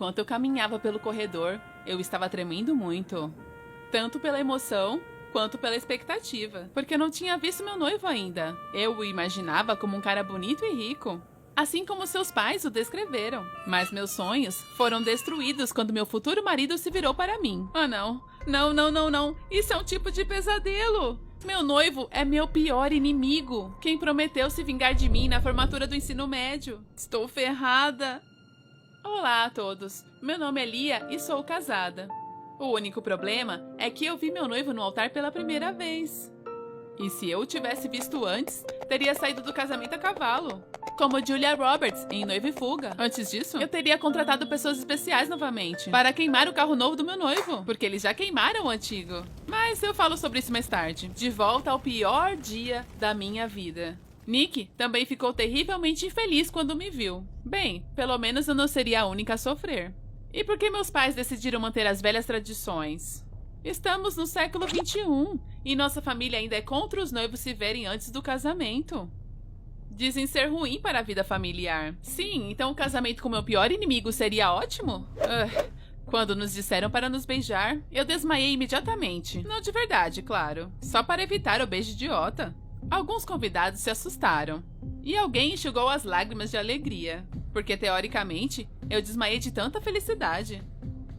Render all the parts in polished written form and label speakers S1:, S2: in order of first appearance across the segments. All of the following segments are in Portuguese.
S1: Enquanto eu caminhava pelo corredor, eu estava tremendo muito. Tanto pela emoção, quanto pela expectativa. Porque eu não tinha visto meu noivo ainda. Eu o imaginava como um cara bonito e rico. Assim como seus pais o descreveram. Mas meus sonhos foram destruídos quando meu futuro marido se virou para mim. Ah, não. Não, não, não, não. Isso é um tipo de pesadelo. Meu noivo é meu pior inimigo. Quem prometeu se vingar de mim na formatura do ensino médio. Estou ferrada. Olá a todos. Meu nome é Lia e sou casada. O único problema é que eu vi meu noivo no altar pela primeira vez. E se eu o tivesse visto antes, teria saído do casamento a cavalo. Como Julia Roberts, em Noiva e Fuga. Antes disso, eu teria contratado pessoas especiais novamente para queimar o carro novo do meu noivo, porque eles já queimaram o antigo. Mas eu falo sobre isso mais tarde. De volta ao pior dia da minha vida. Nick também ficou terrivelmente infeliz quando me viu. Bem, pelo menos eu não seria a única a sofrer. E por que meus pais decidiram manter as velhas tradições? Estamos no século XXI e nossa família ainda é contra os noivos se verem antes do casamento. Dizem ser ruim para a vida familiar. Sim, então o casamento com meu pior inimigo seria ótimo? Quando nos disseram para nos beijar, eu desmaiei imediatamente. Não de verdade, claro. Só para evitar o beijo idiota. Alguns convidados se assustaram. E alguém enxugou as lágrimas de alegria. Porque, teoricamente, eu desmaiei de tanta felicidade.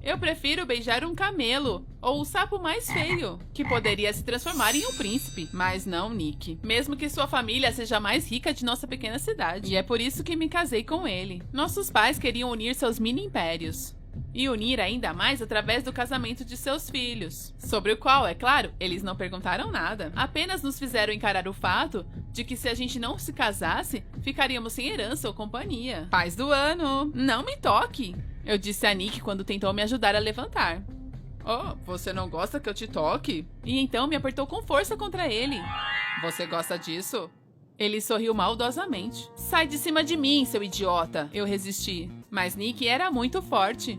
S1: Eu prefiro beijar um camelo, ou o sapo mais feio, que poderia se transformar em um príncipe. Mas não, Nick. Mesmo que sua família seja a mais rica de nossa pequena cidade. E é por isso que me casei com ele. Nossos pais queriam unir seus mini-impérios. E unir ainda mais através do casamento de seus filhos. Sobre o qual, é claro, eles não perguntaram nada. Apenas nos fizeram encarar o fato de que se a gente não se casasse, ficaríamos sem herança ou companhia. Paz do ano! Não me toque! Eu disse a Nick quando tentou me ajudar a levantar. Oh, você não gosta que eu te toque? E então me apertou com força contra ele. Você gosta disso? Ele sorriu maldosamente. Sai de cima de mim, seu idiota! Eu resisti. Mas Nick era muito forte.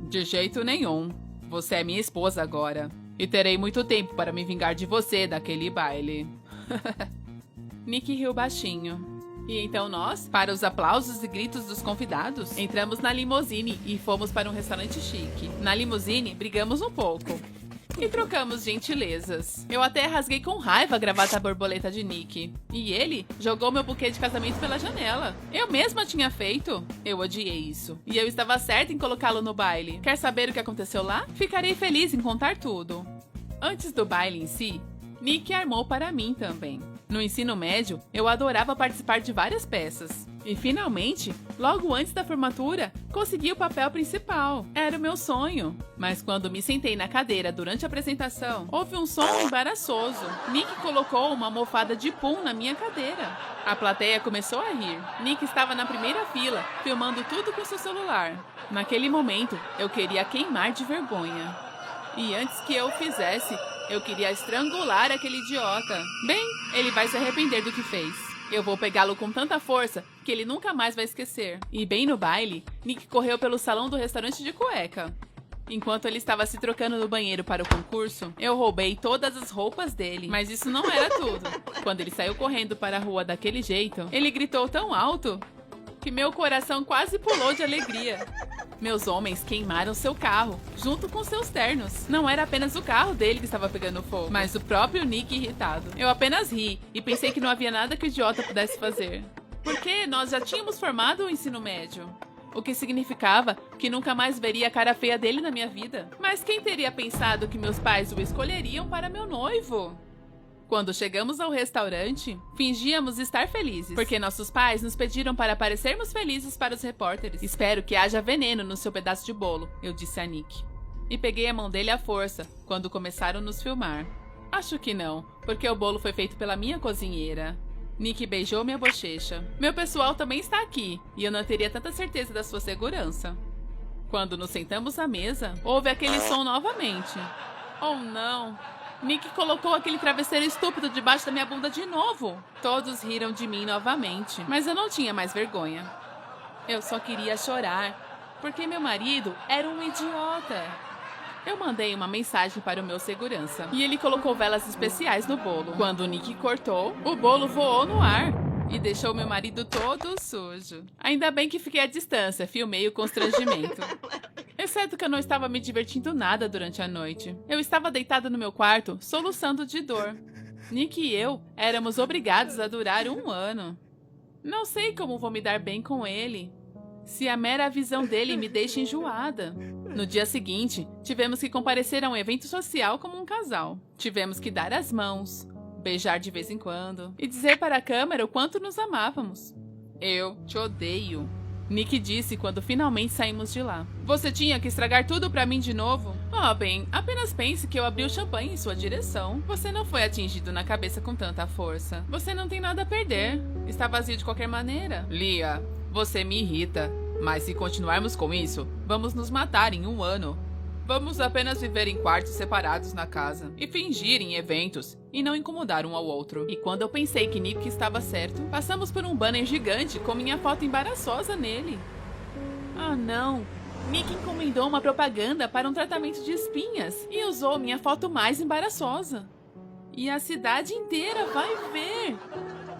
S1: De jeito nenhum. Você é minha esposa agora. E terei muito tempo para me vingar de você daquele baile. Nick riu baixinho. E então nós, para os aplausos e gritos dos convidados, entramos na limusine e fomos para um restaurante chique. Na limusine, brigamos um pouco. E trocamos gentilezas. Eu até rasguei com raiva a gravata borboleta de Nick. E ele jogou meu buquê de casamento pela janela. Eu mesma tinha feito. Eu odiei isso. E eu estava certa em colocá-lo no baile. Quer saber o que aconteceu lá? Ficarei feliz em contar tudo. Antes do baile em si, Nick armou para mim também. No ensino médio, eu adorava participar de várias peças. E finalmente, logo antes da formatura, consegui o papel principal. Era o meu sonho. Mas quando me sentei na cadeira durante a apresentação, houve um som embaraçoso. Nick colocou uma almofada de pum na minha cadeira. A plateia começou a rir. Nick estava na primeira fila, filmando tudo com seu celular. Naquele momento, eu queria queimar de vergonha. E antes que eu o fizesse, eu queria estrangular aquele idiota. Bem, ele vai se arrepender do que fez. Eu vou pegá-lo com tanta força que ele nunca mais vai esquecer. E bem no baile, Nick correu pelo salão do restaurante de cueca. Enquanto ele estava se trocando no banheiro para o concurso, eu roubei todas as roupas dele. Mas isso não era tudo. Quando ele saiu correndo para a rua daquele jeito, ele gritou tão alto que meu coração quase pulou de alegria. Meus homens queimaram seu carro, junto com seus ternos. Não era apenas o carro dele que estava pegando fogo, mas o próprio Nick irritado. Eu apenas ri e pensei que não havia nada que o idiota pudesse fazer. Porque nós já tínhamos formado o ensino médio. O que significava que nunca mais veria a cara feia dele na minha vida. Mas quem teria pensado que meus pais o escolheriam para meu noivo? Quando chegamos ao restaurante, fingíamos estar felizes, porque nossos pais nos pediram para parecermos felizes para os repórteres. Espero que haja veneno no seu pedaço de bolo, eu disse a Nick. E peguei a mão dele à força, quando começaram a nos filmar. Acho que não, porque o bolo foi feito pela minha cozinheira. Nick beijou minha bochecha. Meu pessoal também está aqui, e eu não teria tanta certeza da sua segurança. Quando nos sentamos à mesa, houve aquele som novamente. Oh não! Nick colocou aquele travesseiro estúpido debaixo da minha bunda de novo. Todos riram de mim novamente, mas eu não tinha mais vergonha. Eu só queria chorar, porque meu marido era um idiota. Eu mandei uma mensagem para o meu segurança, e ele colocou velas especiais no bolo. Quando Nick cortou, o bolo voou no ar. e deixou meu marido todo sujo. Ainda bem que fiquei à distância, filmei o constrangimento. Exceto que eu não estava me divertindo nada durante a noite. Eu estava deitada no meu quarto, soluçando de dor. Nick e eu éramos obrigados a durar 1 ano. Não sei como vou me dar bem com ele, se a mera visão dele me deixa enjoada. No dia seguinte, tivemos que comparecer a um evento social como um casal. Tivemos que dar as mãos, beijar de vez em quando e dizer para a câmera o quanto nos amávamos. Eu te odeio, Nick disse quando finalmente saímos de lá. Você tinha que estragar tudo pra mim de novo? Oh, bem, apenas pense que eu abri o champanhe em sua direção. Você não foi atingido na cabeça com tanta força. Você não tem nada a perder. Está vazio de qualquer maneira. Lia, você me irrita. Mas se continuarmos com isso, vamos nos matar em 1 ano. Vamos apenas viver em quartos separados na casa e fingir em eventos e não incomodar um ao outro. E quando eu pensei que Nick estava certo, passamos por um banner gigante com minha foto embaraçosa nele. Ah, não! Nick encomendou uma propaganda para um tratamento de espinhas e usou minha foto mais embaraçosa. E a cidade inteira vai ver!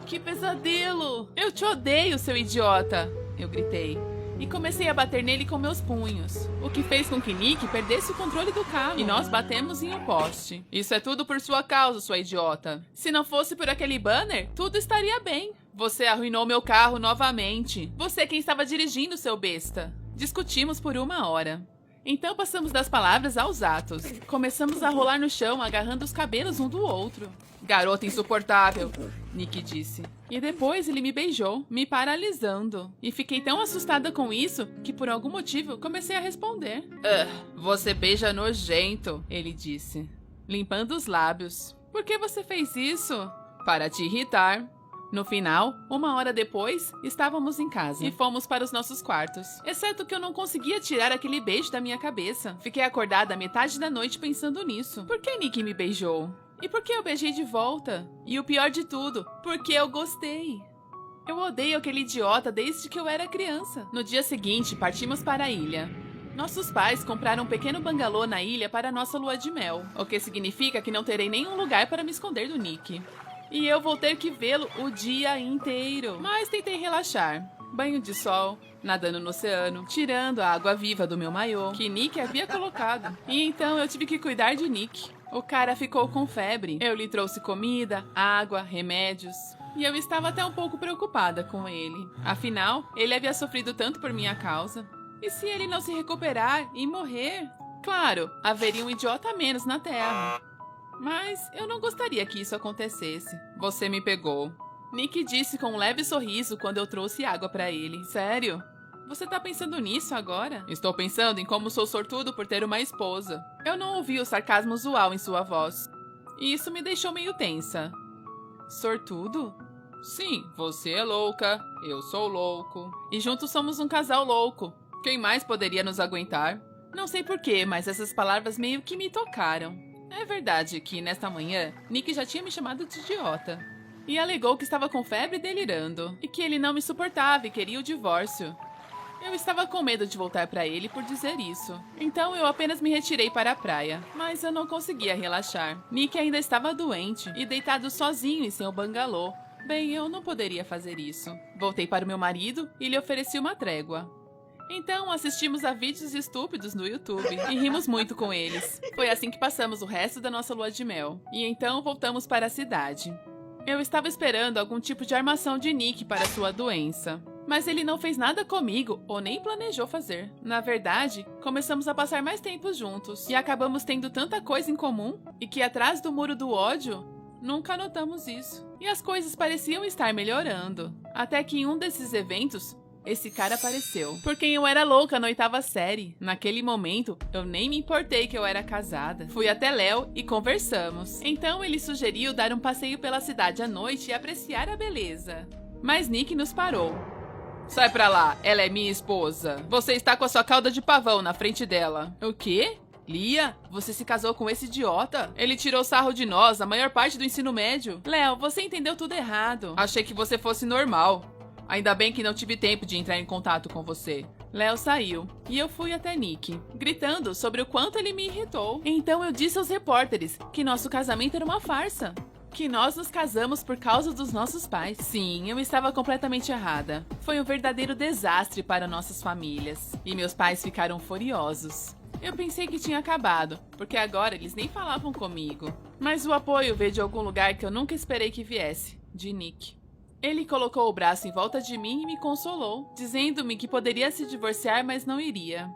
S1: Que pesadelo! Eu te odeio, seu idiota! Eu gritei. E comecei a bater nele com meus punhos, o que fez com que Nick perdesse o controle do carro. E nós batemos em um poste. Isso é tudo por sua causa, sua idiota. Se não fosse por aquele banner, tudo estaria bem. Você arruinou meu carro novamente. Você quem estava dirigindo, seu besta. Discutimos por 1 hora. Então passamos das palavras aos atos. Começamos a rolar no chão, agarrando os cabelos um do outro. Garota insuportável, Nick disse. E depois ele me beijou, me paralisando. E fiquei tão assustada com isso que por algum motivo comecei a responder. Você beija nojento, ele disse, limpando os lábios. Por que você fez isso? Para te irritar. No final, 1 hora depois, estávamos em casa e fomos para os nossos quartos. Exceto que eu não conseguia tirar aquele beijo da minha cabeça. Fiquei acordada a metade da noite pensando nisso. Por que Nick me beijou? E por que eu beijei de volta? E o pior de tudo, porque eu gostei. Eu odeio aquele idiota desde que eu era criança. No dia seguinte, partimos para a ilha. Nossos pais compraram um pequeno bangalô na ilha para nossa lua de mel, o que significa que não terei nenhum lugar para me esconder do Nick. E eu vou ter que vê-lo o dia inteiro. Mas tentei relaxar. Banho de sol, nadando no oceano, tirando a água viva do meu maiô, que Nick havia colocado. E então eu tive que cuidar de Nick. O cara ficou com febre. Eu lhe trouxe comida, água, remédios. E eu estava até um pouco preocupada com ele. Afinal, ele havia sofrido tanto por minha causa. E se ele não se recuperar e morrer? Claro, haveria um idiota a menos na Terra. Mas eu não gostaria que isso acontecesse. Você me pegou, Nick disse com um leve sorriso quando eu trouxe água para ele. Sério? Você tá pensando nisso agora? Estou pensando em como sou sortudo por ter uma esposa. Eu não ouvi o sarcasmo usual em sua voz. E isso me deixou meio tensa. Sortudo? Sim, você é louca, eu sou louco. E juntos somos um casal louco. Quem mais poderia nos aguentar? Não sei porquê, mas essas palavras meio que me tocaram. É verdade que, nesta manhã, Nick já tinha me chamado de idiota. E alegou que estava com febre e delirando. E que ele não me suportava e queria o divórcio. Eu estava com medo de voltar para ele por dizer isso. Então eu apenas me retirei para a praia. Mas eu não conseguia relaxar. Nick ainda estava doente e deitado sozinho em seu bangalô. Bem, eu não poderia fazer isso. Voltei para o meu marido e lhe ofereci uma trégua. Então assistimos a vídeos estúpidos no YouTube e rimos muito com eles. Foi assim que passamos o resto da nossa lua de mel. E então voltamos para a cidade. Eu estava esperando algum tipo de armação de Nick para sua doença. Mas ele não fez nada comigo, ou nem planejou fazer. Na verdade, começamos a passar mais tempo juntos. E acabamos tendo tanta coisa em comum, e que atrás do muro do ódio, nunca notamos isso. E as coisas pareciam estar melhorando. Até que em um desses eventos, esse cara apareceu. Por quem eu era louca na 8ª série. Naquele momento, eu nem me importei que eu era casada. Fui até Léo e conversamos. Então ele sugeriu dar um passeio pela cidade à noite e apreciar a beleza. Mas Nick nos parou. Sai pra lá, ela é minha esposa. Você está com a sua cauda de pavão na frente dela. O quê? Lia, você se casou com esse idiota? Ele tirou sarro de nós a maior parte do ensino médio. Léo, você entendeu tudo errado. Achei que você fosse normal. Ainda bem que não tive tempo de entrar em contato com você. Léo saiu, e eu fui até Nick, gritando sobre o quanto ele me irritou. Então eu disse aos repórteres que nosso casamento era uma farsa. Que nós nos casamos por causa dos nossos pais. Sim, eu estava completamente errada. Foi um verdadeiro desastre para nossas famílias. E meus pais ficaram furiosos. Eu pensei que tinha acabado, porque agora eles nem falavam comigo. Mas o apoio veio de algum lugar que eu nunca esperei que viesse, de Nick. Ele colocou o braço em volta de mim e me consolou, dizendo-me que poderia se divorciar, mas não iria.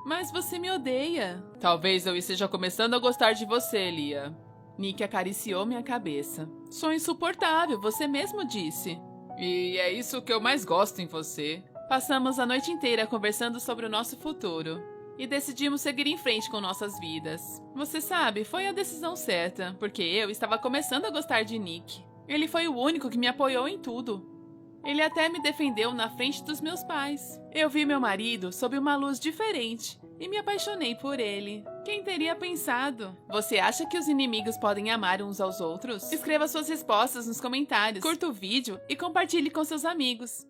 S1: Mas você me odeia. Talvez eu esteja começando a gostar de você, Lia. Nick acariciou minha cabeça. Sou insuportável, você mesmo disse. E é isso que eu mais gosto em você. Passamos a noite inteira conversando sobre o nosso futuro. E decidimos seguir em frente com nossas vidas. Você sabe, foi a decisão certa, porque eu estava começando a gostar de Nick. Ele foi o único que me apoiou em tudo. Ele até me defendeu na frente dos meus pais. Eu vi meu marido sob uma luz diferente e me apaixonei por ele. Quem teria pensado? Você acha que os inimigos podem amar uns aos outros? Escreva suas respostas nos comentários, curta o vídeo e compartilhe com seus amigos.